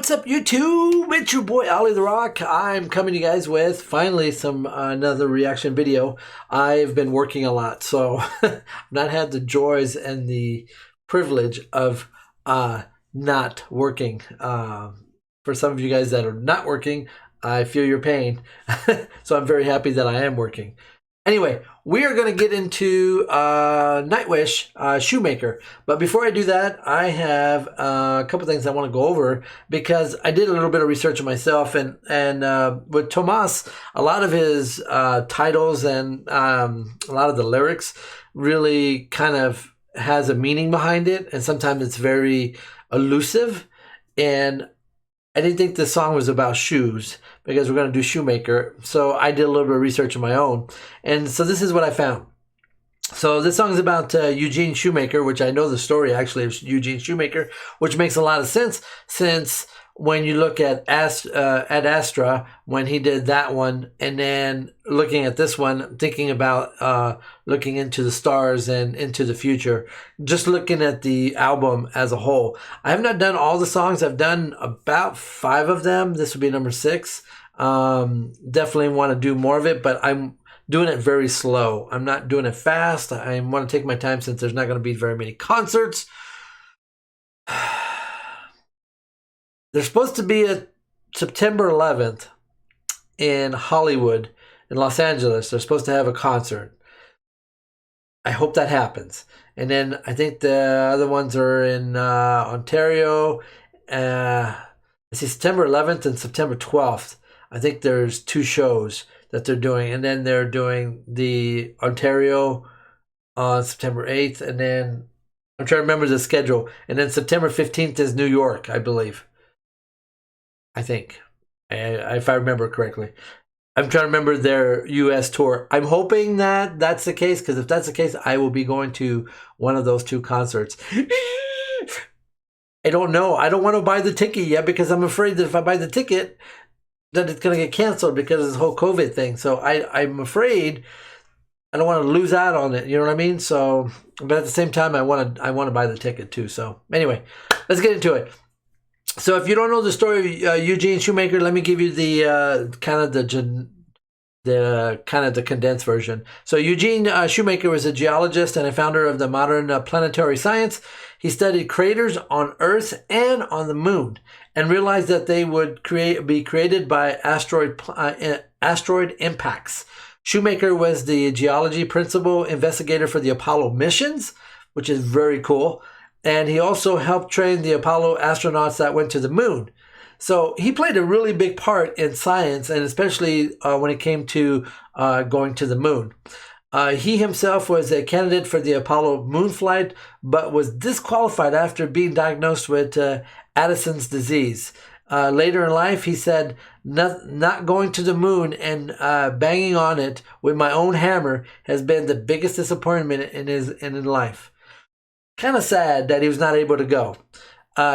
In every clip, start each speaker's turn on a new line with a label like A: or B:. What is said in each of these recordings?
A: What's up, YouTube? It's your boy Olly the Rock. I'm coming to you guys with finally another reaction video. I've been working a lot, so I've not had the joys and the privilege of not working. For some of you guys that are not working, I feel your pain. So I'm very happy that I am working. Anyway, we are going to get into Nightwish, Shoemaker. But before I do that, I have a couple things I want to go over because I did a little bit of research myself. And with Tomas, a lot of his titles and a lot of the lyrics really kind of has a meaning behind it. And sometimes it's very elusive. And I didn't think this song was about shoes because we're going to do Shoemaker. So I did a little bit of research of my own. And so this is what I found. So this song is about Eugene Shoemaker, which I know the story actually of Eugene Shoemaker, which makes a lot of sense since when you look at Astra, when he did that one, and then looking at this one, thinking about looking into the stars and into the future, just looking at the album as a whole. I have not done all the songs. I've done about 5 of them. This would be number 6. Definitely want to do more of it, but I'm doing it very slow. I'm not doing it fast. I want to take my time since there's not going to be very many concerts. There's supposed to be a September 11th in Hollywood, in Los Angeles. They're supposed to have a concert. I hope that happens. And then I think the other ones are in Ontario. I see September 11th and September 12th. I think there's 2 shows that they're doing. And then they're doing the Ontario on September 8th. And then I'm trying to remember the schedule. And then September 15th is New York, I believe. I think, if I remember correctly. I'm trying to remember their U.S. tour. I'm hoping that that's the case, because if that's the case, I will be going to one of those 2 concerts. I don't know. I don't want to buy the ticket yet because I'm afraid that if I buy the ticket, that it's going to get canceled because of this whole COVID thing. So I'm afraid I don't want to lose out on it. You know what I mean? So, but at the same time, I want to buy the ticket too. So anyway, let's get into it. So if you don't know the story of Eugene Shoemaker, let me give you the kind of the condensed version. So Eugene Shoemaker was a geologist and a founder of the modern planetary science. He studied craters on Earth and on the moon and realized that they would be created by asteroid impacts. Shoemaker was the geology principal investigator for the Apollo missions, which is very cool. And he also helped train the Apollo astronauts that went to the moon. So he played a really big part in science, and especially when it came to going to the moon. He himself was a candidate for the Apollo moon flight, but was disqualified after being diagnosed with Addison's disease. Later in life, he said, not going to the moon and banging on it with my own hammer has been the biggest disappointment in his life. Kind of sad that he was not able to go.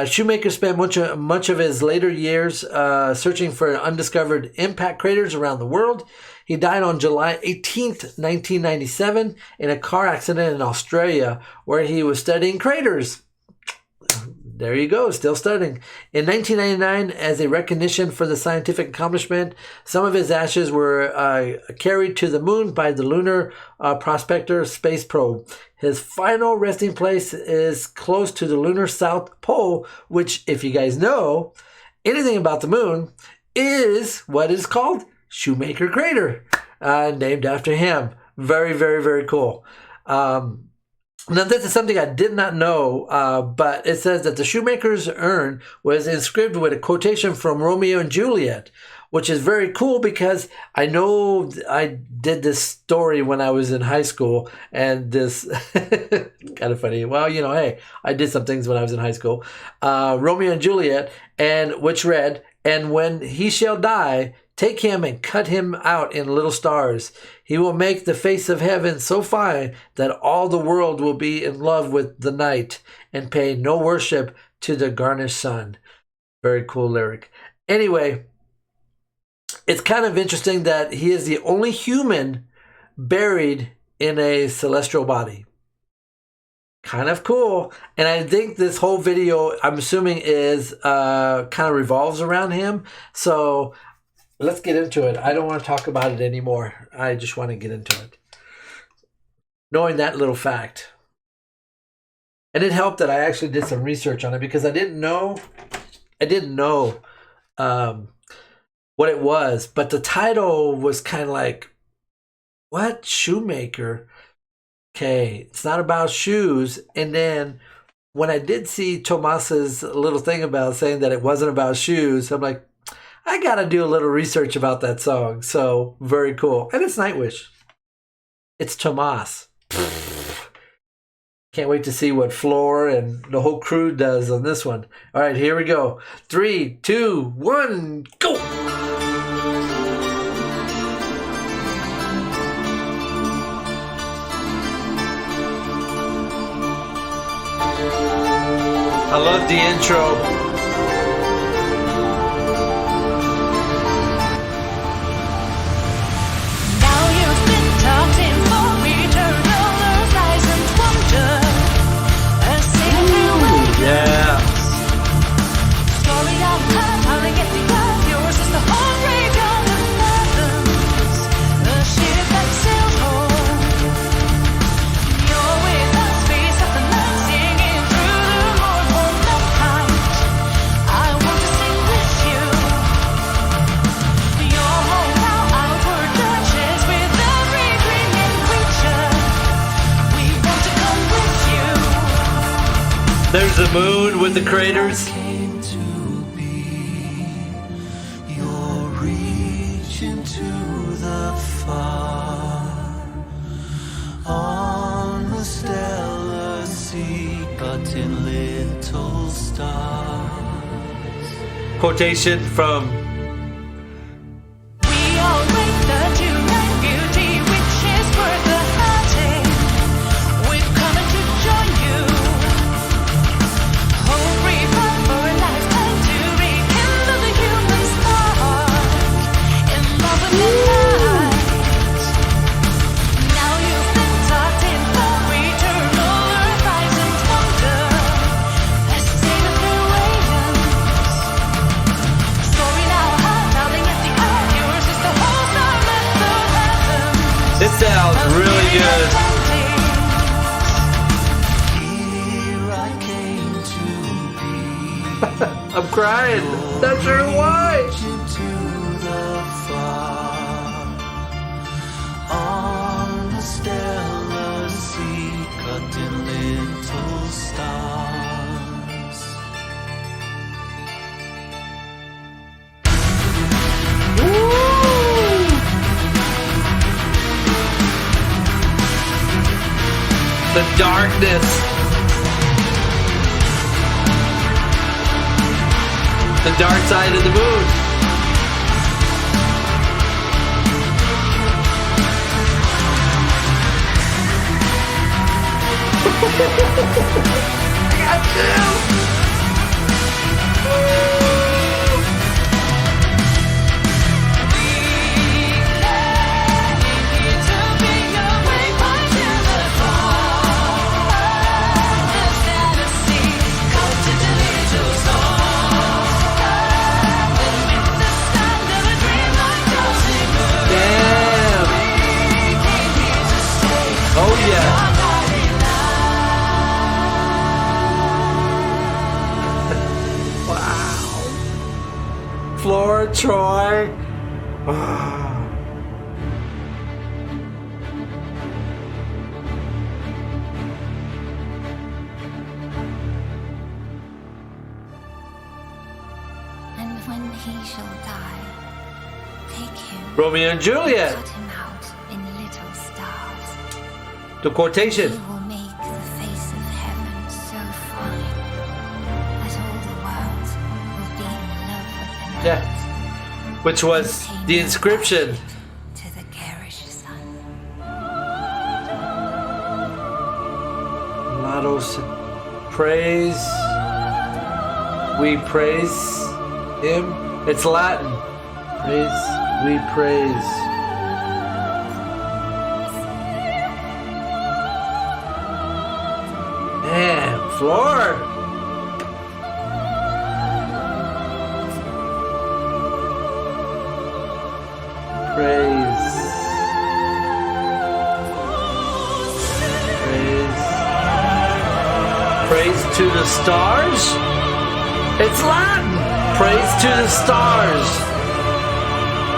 A: Shoemaker spent much of his later years searching for undiscovered impact craters around the world. He died on July 18th, 1997 in a car accident in Australia where he was studying craters. There you go, still studying. In 1999, as a recognition for the scientific accomplishment, some of his ashes were carried to the moon by the Lunar Prospector space probe. His final resting place is close to the lunar South Pole, which, if you guys know anything about the moon, is what is called Shoemaker Crater, named after him. Very, very, very cool. Now, this is something I did not know, but it says that the Shoemaker's urn was inscribed with a quotation from Romeo and Juliet, which is very cool because I know I did this story when I was in high school, and this kind of funny. Well, you know, hey, I did some things when I was in high school. Romeo and Juliet, and which read, "And when he shall die, take him and cut him out in little stars. He will make the face of heaven so fine that all the world will be in love with the night and pay no worship to the garnished sun." Very cool lyric. Anyway, it's kind of interesting that he is the only human buried in a celestial body. Kind of cool. And I think this whole video, I'm assuming, is kind of revolves around him. So let's get into it. I don't want to talk about it anymore. I just want to get into it. Knowing that little fact. And it helped that I actually did some research on it because I didn't know what it was. But the title was kind of like, what? Shoemaker? Okay, it's not about shoes. And then when I did see Tomas's little thing about saying that it wasn't about shoes, I'm like, I got to do a little research about that song. So very cool. And it's Nightwish. It's Tomas. Can't wait to see what Floor and the whole crew does on this one. All right, here we go. 3, 2, 1, go! I love the intro.
B: Now you've been tucked in for eternal lies and wonder. A single
A: Yeah.
B: story of how to get the earth. Yours is the whole beyond the fathoms. A ship that sails home. You're with us, face of the night, singing through the mournful night. I want to sing with you. Your home now, outward touches with every clinging creature. We want to come with you.
A: There's the moon with the craters.
C: Came to be. You're reaching to the far on the stellar sea, but in little stars.
A: Quotation from
B: We all wait the tonight beauty which is worth the hunting. We've come to join you. Hope revive for a lifetime to rekindle the human spark in love with the night. Now you've been tucked in for eternal earth, eyes and wonder. A sailor through waves. Story now, howling at the earth. Yours is the whole star of the heavens.
A: It sounds really good.
C: Here I came to be.
A: I'm crying. Not sure why.
C: Into the far on the stellar sea, cut in little stars.
A: The darkness. The dark side of the moon. I got chills. Damn. Oh yeah. Wow. Flora Troy.
D: And when he shall die, take him,
A: Romeo and Juliet.
D: cut him out in little stars.
A: The
D: He
A: quotation.
D: will make the face of heaven so fine that all the world will be in love with the night.
A: Yeah. Which was the inscription.
D: To the garish sun.
A: Lados praise. We praise him. It's Latin. Praise. We praise. floor. Praise. Praise to the stars? It's Latin! Praise to the stars!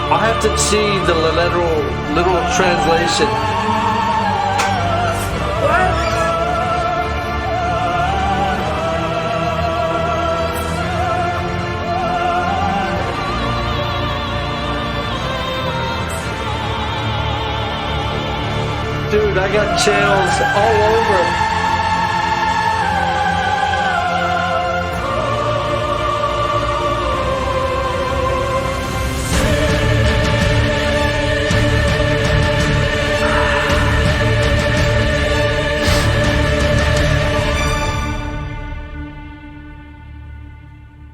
A: I'll have to see the literal translation. What? Dude, I got chills all over.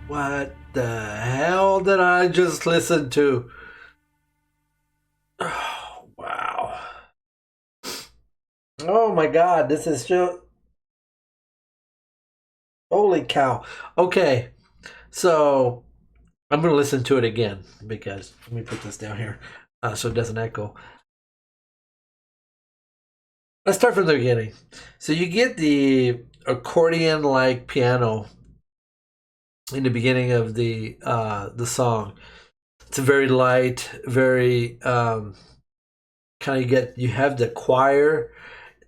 A: What the hell did I just listen to? Oh, wow. Oh my God, this is just... Holy cow. Okay, so I'm going to listen to it again because... Let me put this down here so it doesn't echo. Let's start from the beginning. So you get the accordion-like piano in the beginning of the song. It's very light, very kind of you have the choir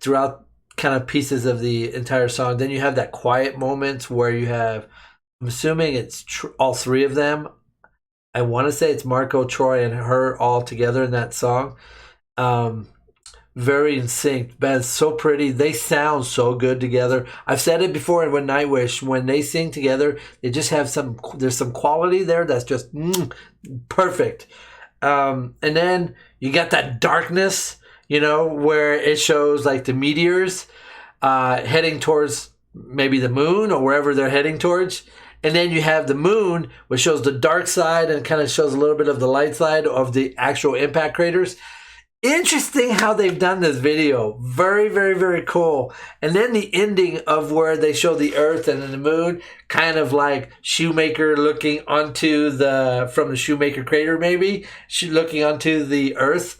A: throughout kind of pieces of the entire song. Then you have that quiet moments where you have, I'm assuming it's all three of them. I want to say it's Marco, Troy, and her all together in that song. Very in sync. Man, it's so pretty. They sound so good together. I've said it before with Nightwish. When they sing together, they just have there's some quality there that's just perfect. And then you got that darkness, where it shows like the meteors heading towards maybe the moon or wherever they're heading towards. And then you have the moon, which shows the dark side and kind of shows a little bit of the light side of the actual impact craters. Interesting how they've done this video. Very, very, very cool. And then the ending of where they show the Earth and the moon, kind of like Shoemaker looking onto from the Shoemaker crater, maybe looking onto the Earth.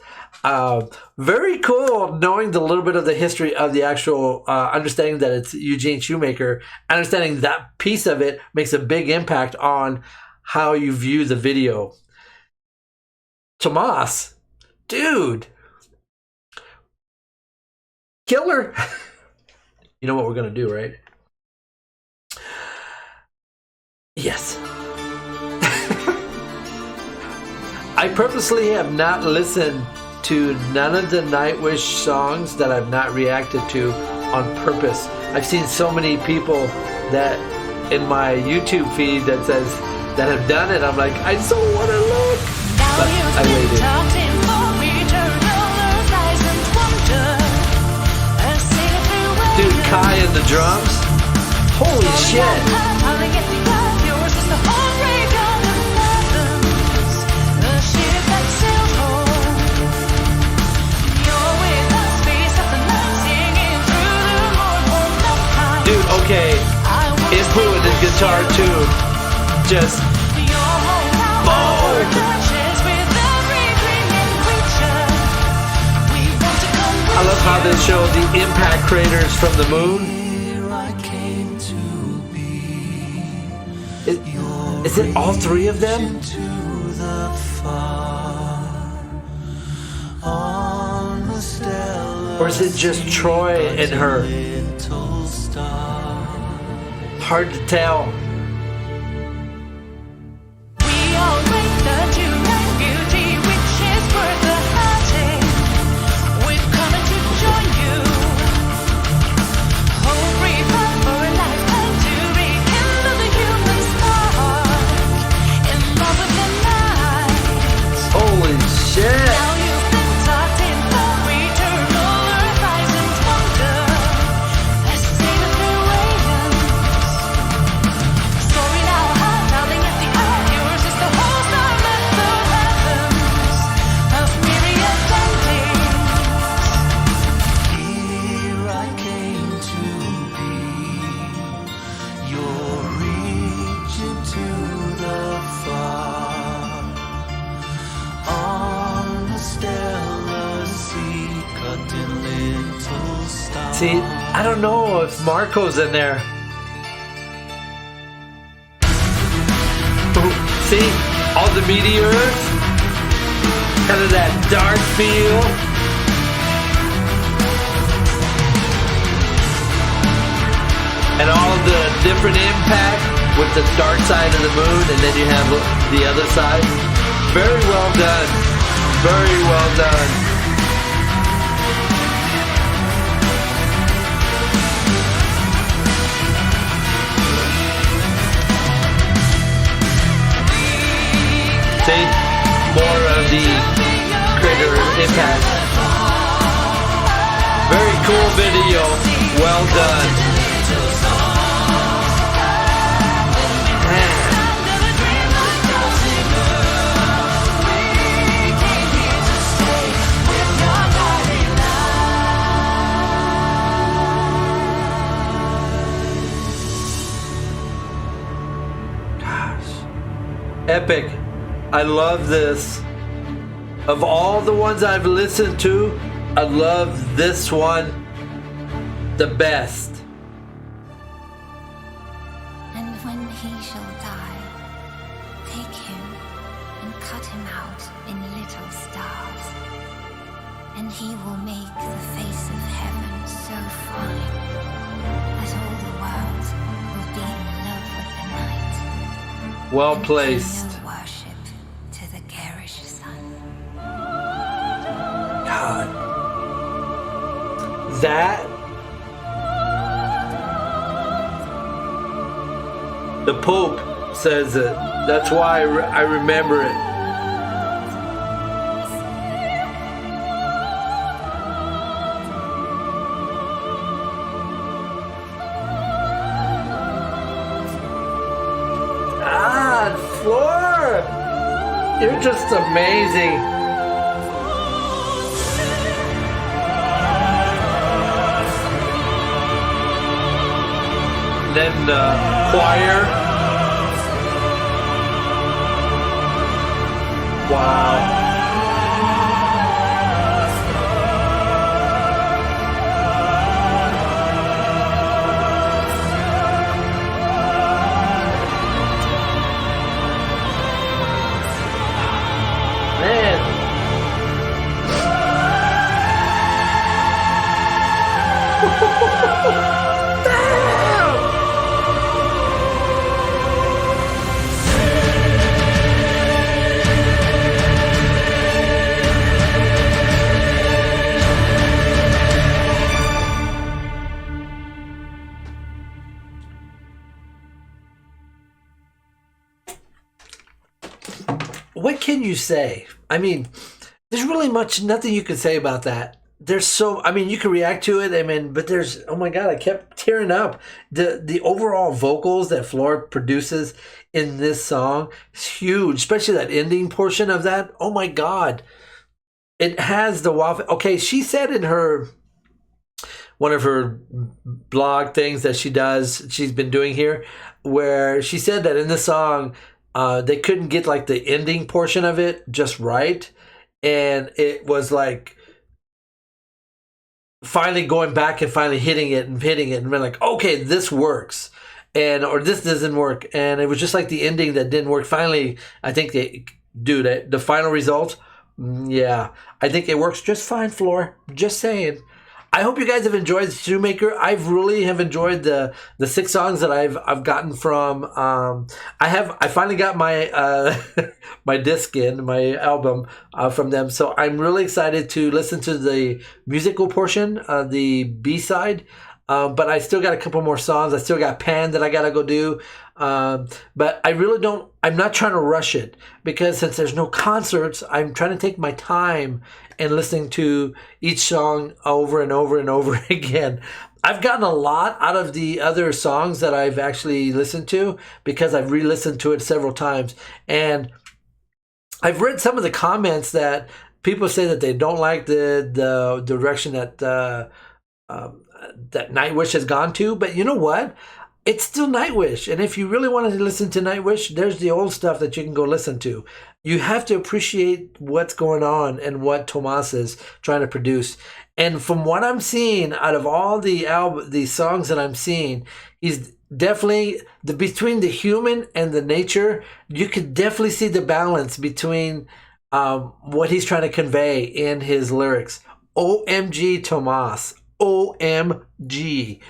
A: Very cool knowing the little bit of the history of the actual understanding that it's Eugene Shoemaker. Understanding that piece of it makes a big impact on how you view the video. Tomas, dude. Killer. You know what we're going to do, right? Yes. I purposely have not listened to none of the Nightwish songs that I've not reacted to on purpose. I've seen so many people that in my YouTube feed that have done it. I'm like, I so want to look. But I waited. Dude, Kai and the drums. Holy shit. Dude, okay. Input with his guitar too. Just I love how they show the impact craters from the moon. Is it all three of them? Or is it just Troy and her? Hard to tell. See, I don't know if Marco's in there. Ooh, see, all the meteors, kind of that dark feel. And all of the different impact with the dark side of the moon, and then you have the other side. Very well done. Very well done. See? More of the crater impact. Very cool video. Well done. Epic. I love this. Of all the ones I've listened to, I love this one the best.
D: And when he shall die, take him and cut him out in little stars, and he will make the face of heaven so fine that all the world will be in love with the night.
A: Well
D: And
A: placed.
D: pay no worship to the garish sun.
A: God. That. The Pope says it. That's why I remember it. Floor! You're just amazing. Then the choir. Wow. Man. What can you say? I mean, there's really nothing you can say about that. There's so, I mean, you can react to it. I mean, but there's, oh my God, I kept tearing up. The overall vocals that Flora produces in this song is huge, especially that ending portion of that. Oh my God. It has the wow. Okay, she said in one of her blog things that she's been doing here, where she said that in the song, they couldn't get like the ending portion of it just right. And it was like finally going back and finally hitting it and being like, okay, this works. Or this doesn't work. And it was just like the ending that didn't work. Finally, I think the final result, yeah, I think it works just fine, Floor. Just saying. I hope you guys have enjoyed Shoemaker. I've really have enjoyed the 6 songs that I've gotten from. I finally got my my disc in my album from them, so I'm really excited to listen to the musical portion, the B side. But I still got a couple more songs. I still got Pan that I gotta go do. But I really don't. I'm not trying to rush it because since there's no concerts, I'm trying to take my time and listening to each song over and over and over again. I've gotten a lot out of the other songs that I've actually listened to because I've re-listened to it several times. And I've read some of the comments that people say that they don't like the direction that that Nightwish has gone to. But you know what? It's still Nightwish. And if you really want to listen to Nightwish, there's the old stuff that you can go listen to. You have to appreciate what's going on and what Tomas is trying to produce. And from what I'm seeing, out of all the songs that I'm seeing, he's definitely between the human and the nature. You could definitely see the balance between what he's trying to convey in his lyrics. OMG, Tomas. OMG.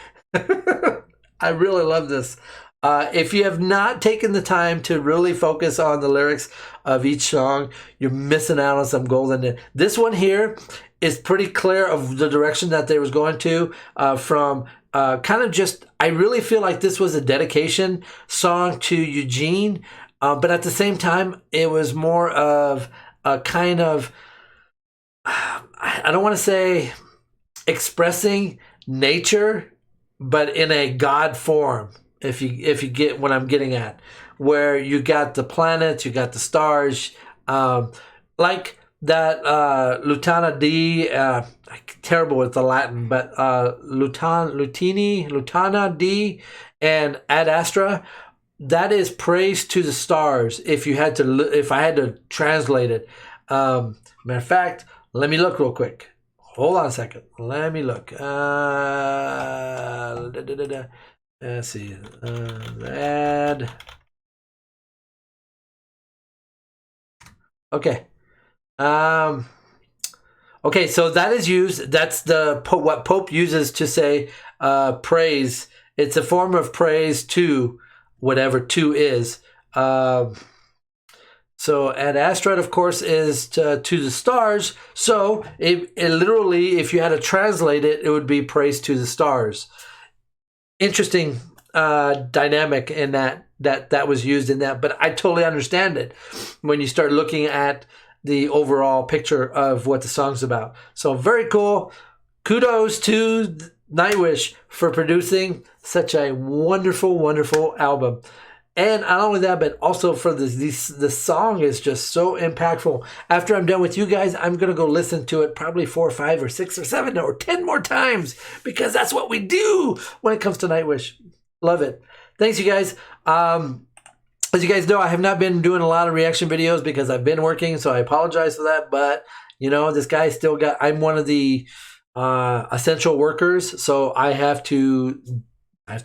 A: I really love this. If you have not taken the time to really focus on the lyrics of each song, you're missing out on some golden. This one here is pretty clear of the direction that they was going to from kind of just, I really feel like this was a dedication song to Eugene, but at the same time, it was more of a kind of, I don't want to say expressing nature, but in a God form. If you get what I'm getting at, where you got the planets, you got the stars, like that Lutana D. Terrible with the Latin, but Lutana D. and Ad Astra. That is praise to the stars. If I had to translate it, matter of fact, let me look real quick. Hold on a second. Let me look. Let's see. Add. Okay. Okay, so that is used. That's what Pope uses to say praise. It's a form of praise to whatever to is. So ad astra, of course, is to the stars. So it literally, if you had to translate it, it would be praise to the stars. Interesting dynamic in that was used in that, but I totally understand it when you start looking at the overall picture of what the song's about. So very cool. Kudos to Nightwish for producing such a wonderful, wonderful album. And not only that, but also for the song is just so impactful. After I'm done with you guys, I'm going to go listen to it probably 4 or 5 or 6 or 7 or 10 more times, because that's what we do when it comes to Nightwish. Love it. Thanks, you guys. As you guys know, I have not been doing a lot of reaction videos because I've been working, so I apologize for that. But, you know, this guy still got, I'm one of the essential workers, so I have to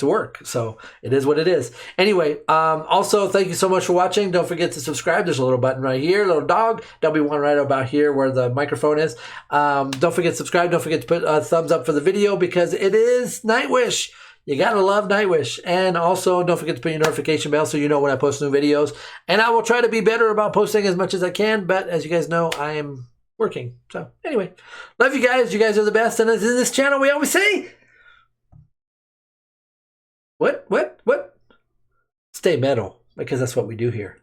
A: work. So it is what it is. Anyway, also, thank you so much for watching. Don't forget to subscribe. There's a little button right here, little dog. There'll be one right about here where the microphone is. Don't forget to subscribe. Don't forget to put a thumbs up for the video, because it is Nightwish. You gotta love Nightwish. And also, don't forget to put your notification bell so you know when I post new videos. And I will try to be better about posting as much as I can, but as you guys know, I am working. So anyway, love you guys. You guys are the best. And in this channel, we always say, What? Stay metal, because that's what we do here.